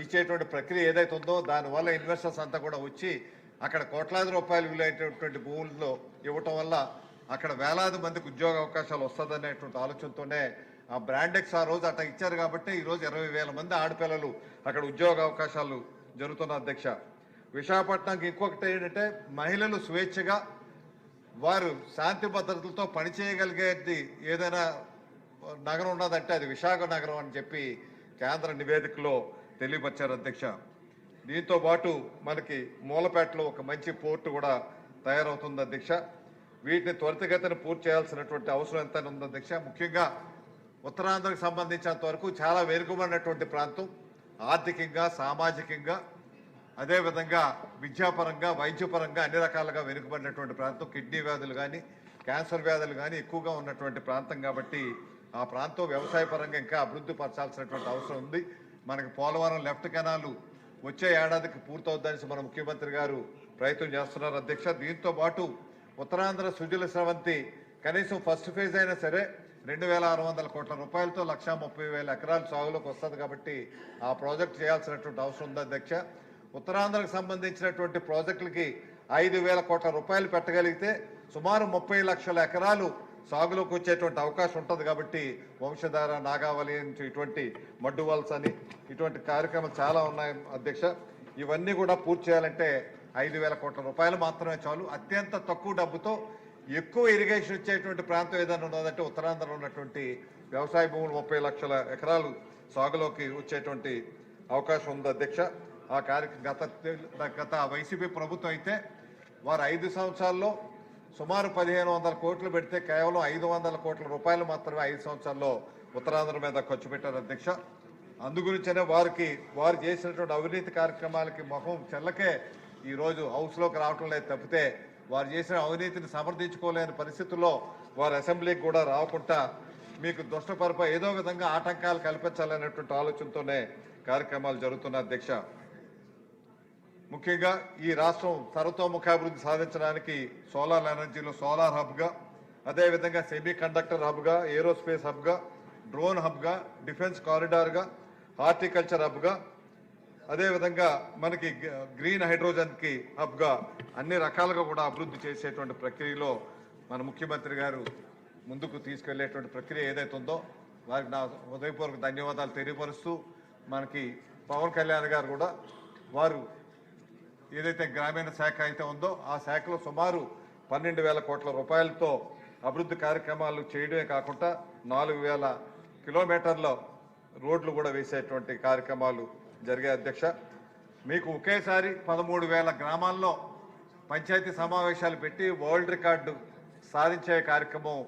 ఇచ్చేటువంటి ప్రక్రియ ఏదైతే ఉందో దానివల్ల ఇన్వెస్టర్స్ అంతా కూడా వచ్చి అక్కడ కోట్లాది రూపాయలు విలువైనటువంటి భూముల్లో ఇవ్వటం వల్ల అక్కడ వేలాది మందికి ఉద్యోగ అవకాశాలు వస్తుందనేటువంటి ఆలోచనతోనే ఆ బ్రాండెక్స్ ఆ రోజు అట్లా ఇచ్చారు కాబట్టి ఈరోజు 20,000 మంది ఆడపిల్లలు అక్కడ ఉద్యోగ అవకాశాలు జరుగుతున్న అధ్యక్ష. విశాఖపట్నంకి ఇంకొకటి ఏంటంటే మహిళలు స్వేచ్ఛగా వారు శాంతి భద్రతలతో పనిచేయగలిగేది ఏదైనా నగరం ఉన్నదంటే అది విశాఖ నగరం అని చెప్పి కేంద్ర నివేదికలో తెలియపరిచారు అధ్యక్ష. దీంతో పాటు మనకి మూలపేటలో ఒక మంచి పోర్టు కూడా తయారవుతుంది అధ్యక్ష. వీటిని త్వరితగతిన పూర్తి చేయాల్సినటువంటి అవసరం ఎంత ఉంది అధ్యక్ష. ముఖ్యంగా ఉత్తరాంధ్రకు సంబంధించినంత వరకు చాలా వెనుకబడినటువంటి ప్రాంతం, ఆర్థికంగా సామాజికంగా అదేవిధంగా విద్యాపరంగా వైద్యపరంగా అన్ని రకాలుగా వెనుకబడినటువంటి ప్రాంతం. కిడ్నీ వ్యాధులు కానీ క్యాన్సర్ వ్యాధులు కానీ ఎక్కువగా ఉన్నటువంటి ప్రాంతం కాబట్టి ఆ ప్రాంతం వ్యవసాయ పరంగా ఇంకా అభివృద్ధి పరచాల్సినటువంటి అవసరం ఉంది. మనకి పోలవరం లెఫ్ట్ కెనాలు వచ్చే ఏడాదికి పూర్తవుద్దని మన ముఖ్యమంత్రి గారు ప్రయత్నం చేస్తున్నారు అధ్యక్ష. దీంతో పాటు ఉత్తరాంధ్ర సుజల స్రవంతి కనీసం ఫస్ట్ ఫేజ్ అయినా సరే 2,600 కోట్ల రూపాయలతో 1,30,000 ఎకరాలు సాగులోకి వస్తుంది కాబట్టి ఆ ప్రాజెక్ట్ చేయాల్సినటువంటి అవసరం ఉంది అధ్యక్ష. ఉత్తరాంధ్రకు సంబంధించినటువంటి ప్రాజెక్టులకి 5,000 కోట్ల రూపాయలు పెట్టగలిగితే సుమారు 30 లక్షల ఎకరాలు సాగులోకి వచ్చేటువంటి అవకాశం ఉంటుంది కాబట్టి వంశధార, నాగావళి ఇటువంటి మడ్డువల్స్ అని ఇటువంటి కార్యక్రమాలు చాలా ఉన్నాయి అధ్యక్ష. ఇవన్నీ కూడా పూర్తి చేయాలంటే 5,000 కోట్ల రూపాయలు మాత్రమే చాలు. అత్యంత తక్కువ డబ్బుతో ఎక్కువ ఇరిగేషన్ ఇచ్చేటువంటి ప్రాంతం ఏదైనా ఉన్నదంటే ఉత్తరాంధ్రలో ఉన్నటువంటి వ్యవసాయ భూములు 30 లక్షల ఎకరాలు సాగులోకి వచ్చేటువంటి అవకాశం ఉంది అధ్యక్ష. ఆ గత వైసీపీ ప్రభుత్వం అయితే వారు 5 సంవత్సరాల్లో సుమారు 1,500 కోట్లు పెడితే కేవలం 500 కోట్ల రూపాయలు మాత్రమే 5 సంవత్సరాల్లో ఉత్తరాంధ్ర మీద ఖర్చు పెట్టారు అధ్యక్ష. అందుగురించనే వారు చేసినటువంటి అవినీతి కార్యక్రమాలకి ముఖం చెల్లకే ఈరోజు హౌస్లోకి రావటం లేదు తప్పితే వారు చేసిన అవినీతిని సమర్థించుకోలేని పరిస్థితుల్లో వారు అసెంబ్లీకి కూడా రాకుండా మీకు దుష్టపరప ఏదో విధంగా ఆటంకాలు కల్పించాలనేటువంటి ఆలోచనతోనే కార్యక్రమాలు జరుగుతున్న అధ్యక్ష. ముఖ్యంగా ఈ రాష్ట్రం సర్వతోముఖాభివృద్ధి సాధించడానికి సోలార్ ఎనర్జీలో సోలార్ హబ్గా, అదేవిధంగా సెమీ కండక్టర్ హబ్గా, ఏరోస్పేస్ హబ్గా, డ్రోన్ హబ్గా, డిఫెన్స్ కారిడార్గా, హార్టికల్చర్ హబ్గా, అదేవిధంగా మనకి గ్రీన్ హైడ్రోజన్కి హబ్గా అన్ని రకాలుగా కూడా అభివృద్ధి చేసేటువంటి ప్రక్రియలో మన ముఖ్యమంత్రి గారు ముందుకు తీసుకెళ్లేటువంటి ప్రక్రియ ఏదైతే ఉందో వారికి నా హృదయపూర్వక ధన్యవాదాలు తెలియపరుస్తూ, మనకి పవన్ కళ్యాణ్ గారు కూడా వారు ఏదైతే గ్రామీణ శాఖ అయితే ఉందో ఆ శాఖలో సుమారు 12,000 కోట్ల రూపాయలతో అభివృద్ధి కార్యక్రమాలు చేయడమే కాకుండా 4,000 కిలోమీటర్ల రోడ్లు కూడా వేసేటువంటి కార్యక్రమాలు జరిగాయి అధ్యక్ష. మీకు ఒకేసారి 13,000 గ్రామాల్లో పంచాయతీ సమావేశాలు పెట్టి వరల్డ్ రికార్డు సాధించే కార్యక్రమం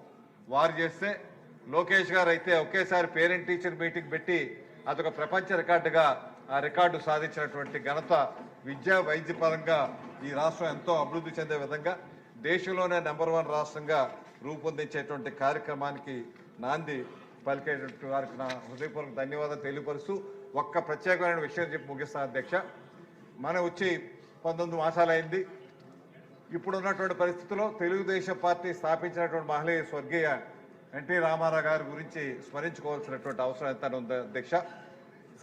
వారు చేస్తే, లోకేష్ గారు అయితే ఒకేసారి పేరెంట్ టీచర్ మీటింగ్ పెట్టి అదొక ప్రపంచ రికార్డుగా ఆ రికార్డు సాధించినటువంటి ఘనత విద్యా వైద్య పరంగా ఈ రాష్ట్రం ఎంతో అభివృద్ధి చెందే విధంగా దేశంలోనే నెంబర్ 1 రాష్ట్రంగా రూపొందించేటువంటి కార్యక్రమానికి నాంది పలికేటువంటి వారికి నా హృదయపూర్వక ధన్యవాదాలు తెలియపరుస్తూ ఒక్క ప్రత్యేకమైన విషయం చెప్పి ముగిస్తాను అధ్యక్ష. మనం వచ్చి 19 మాసాలు అయింది. ఇప్పుడున్నటువంటి పరిస్థితుల్లో తెలుగుదేశం పార్టీ స్థాపించినటువంటి మహనీయ స్వర్గీయ ఎన్టీ రామారావు గారి గురించి స్మరించుకోవాల్సినటువంటి అవసరం ఎంత ఉంది అధ్యక్ష.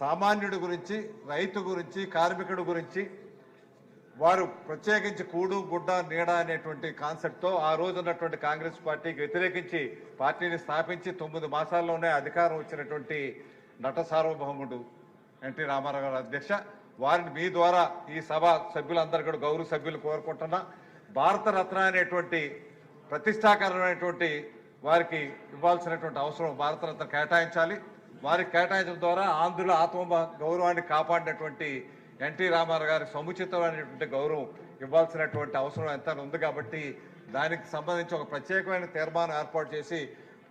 సామాన్యుడి గురించి, రైతు గురించి, కార్మికుడి గురించి వారు ప్రత్యేకించి కూడు గుడ్డ నీడ అనేటువంటి కాన్సెప్ట్తో ఆ రోజు ఉన్నటువంటి కాంగ్రెస్ పార్టీకి వ్యతిరేకించి పార్టీని స్థాపించి 9 మాసాల్లోనే అధికారం వచ్చినటువంటి నట సార్వభౌముడు ఎన్టీ రామారావు గారు అధ్యక్ష. వారిని మీ ద్వారా ఈ సభ సభ్యులందరూ కూడా గౌరవ సభ్యులు కోరుకుంటున్నా, భారతరత్న అనేటువంటి ప్రతిష్టాకరమైనటువంటి వారికి ఇవ్వాల్సినటువంటి అవసరం భారతరత్న కేటాయించాలి. వారికి కేటాయించడం ద్వారా ఆంధ్రుల ఆత్మ గౌరవాన్ని కాపాడినటువంటి ఎన్టీ రామారావు గారి సముచితమైనటువంటి గౌరవం ఇవ్వాల్సినటువంటి అవసరం ఎంత ఉంది కాబట్టి దానికి సంబంధించి ఒక ప్రత్యేకమైన తీర్మానం ఏర్పాటు చేసి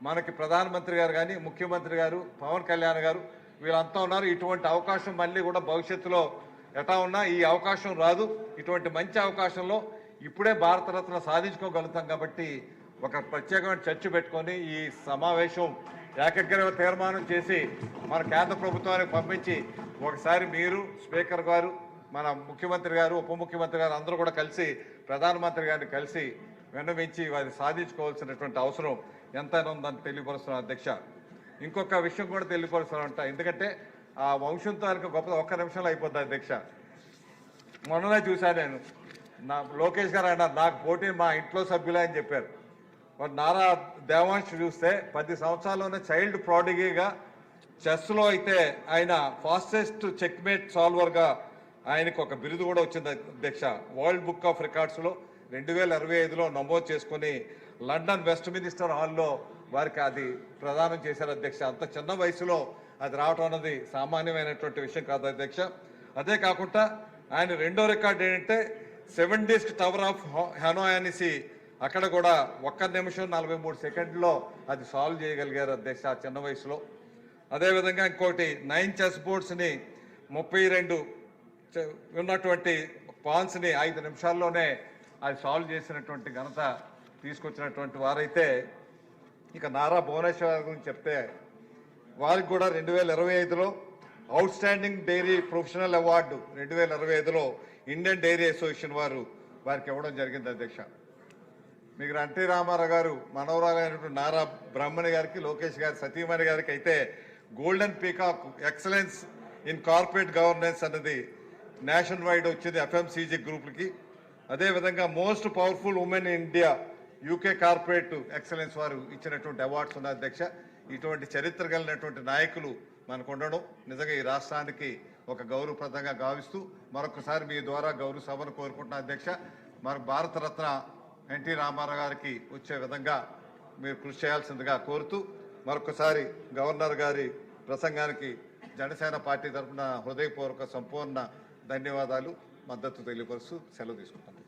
మనకి ప్రధానమంత్రి గారు కానీ ముఖ్యమంత్రి గారు పవన్ కళ్యాణ్ గారు వీళ్ళంతా ఉన్నారు. ఇటువంటి అవకాశం మళ్ళీ కూడా భవిష్యత్తులో ఎటా ఉన్నా ఈ అవకాశం రాదు. ఇటువంటి మంచి అవకాశంలో ఇప్పుడే భారతరత్న సాధించుకోగలుగుతాం కాబట్టి ఒక ప్రత్యేకమైన చర్చ పెట్టుకొని ఈ సమావేశం ఏకగ్రీవ తీర్మానం చేసి మన కేంద్ర ప్రభుత్వానికి పంపించి ఒకసారి మీరు స్పీకర్ గారు, మన ముఖ్యమంత్రి గారు, ఉప ముఖ్యమంత్రి గారు అందరూ కూడా కలిసి ప్రధానమంత్రి గారిని కలిసి విన్నవించి వారి సాధించుకోవాల్సినటువంటి అవసరం ఎంతైనా ఉందని తెలియపరుస్తున్నాను అధ్యక్ష. ఇంకొక విషయం కూడా తెలియపరుస్తానంట, ఎందుకంటే ఆ వంశంతో కనుక గొప్ప ఒక్క నిమిషంలో అయిపోద్ది అధ్యక్ష. మొన్ననే చూశాను నేను, నా లోకేష్ గారు అన్నారు నాకు పోటీ మా ఇంట్లో సభ్యులే అని చెప్పారు. మరి నారా దేవాంశ్ చూస్తే 10 సంవత్సరాల్లోనే చైల్డ్ ప్రాడిగీగా, చెస్లో అయితే ఆయన ఫాస్టెస్ట్ చెక్మేట్ సాల్వర్గా ఆయనకు ఒక బిరుదు కూడా వచ్చింది అధ్యక్ష. వరల్డ్ బుక్ ఆఫ్ రికార్డ్స్లో 2025లో నమోదు చేసుకుని లండన్ వెస్ట్ మినిస్టర్ హాల్లో వారికి అది ప్రదానం చేశారు అధ్యక్ష. అంత చిన్న వయసులో అది రావటం అన్నది సామాన్యమైనటువంటి విషయం కాదు అధ్యక్ష. అదే కాకుండా ఆయన రెండో రికార్డు ఏంటంటే 7 డేస్ టవర్ ఆఫ్ హెనోయ్ అనేసి అక్కడ కూడా 1 నిమిషం 43 సెకండ్లో అది సాల్వ్ చేయగలిగారు అధ్యక్ష ఆ చిన్న వయసులో. అదేవిధంగా ఇంకోటి 9 చెస్ బోర్డ్స్ని 32 ఉన్నటువంటి పాన్స్ని 5 నిమిషాల్లోనే అది సాల్వ్ చేసినటువంటి ఘనత తీసుకొచ్చినటువంటి వారైతే, ఇక నారా భువనేశ్వర్ గురించి చెప్తే వారికి కూడా 2025లో outstanding dairy professional award 2025లో ఇండియన్ డైరీ అసోసియేషన్ వారికి ఇవ్వడం జరిగింది అధ్యక్ష. మీకు ఎన్టీ రామారావు గారు మనవరాలైనటువంటి నారా బ్రహ్మణి గారికి, లోకేష్ గారి సతీమణి గారికి అయితే golden peacock excellence in corporate governance అన్నది నేషనల్ వైడ్ వచ్చింది FMCG గ్రూప్లకి. అదేవిధంగా most powerful women in India UK corporate excellence వారు ఇచ్చినటువంటి అవార్డ్స్ ఉన్నాయి అధ్యక్ష. ఇటువంటి చరిత్ర కలిగినటువంటి నాయకులు మనకు ఉండడం నిజంగా ఈ రాష్ట్రానికి ఒక గౌరవప్రదంగా గావిస్తూ మరొకసారి మీ ద్వారా గౌరవ సభను కోరుకుంటున్నా అధ్యక్ష. మన భారతరత్న ఎన్టీ రామారావు గారికి వచ్చే విధంగా మీరు కృషి చేయాల్సిందిగా కోరుతూ మరొకసారి గవర్నర్ గారి ప్రసంగానికి జనసేన పార్టీ తరఫున హృదయపూర్వక సంపూర్ణ ధన్యవాదాలు, మద్దతు తెలియపరుస్తూ సెలవు తీసుకుంటాను.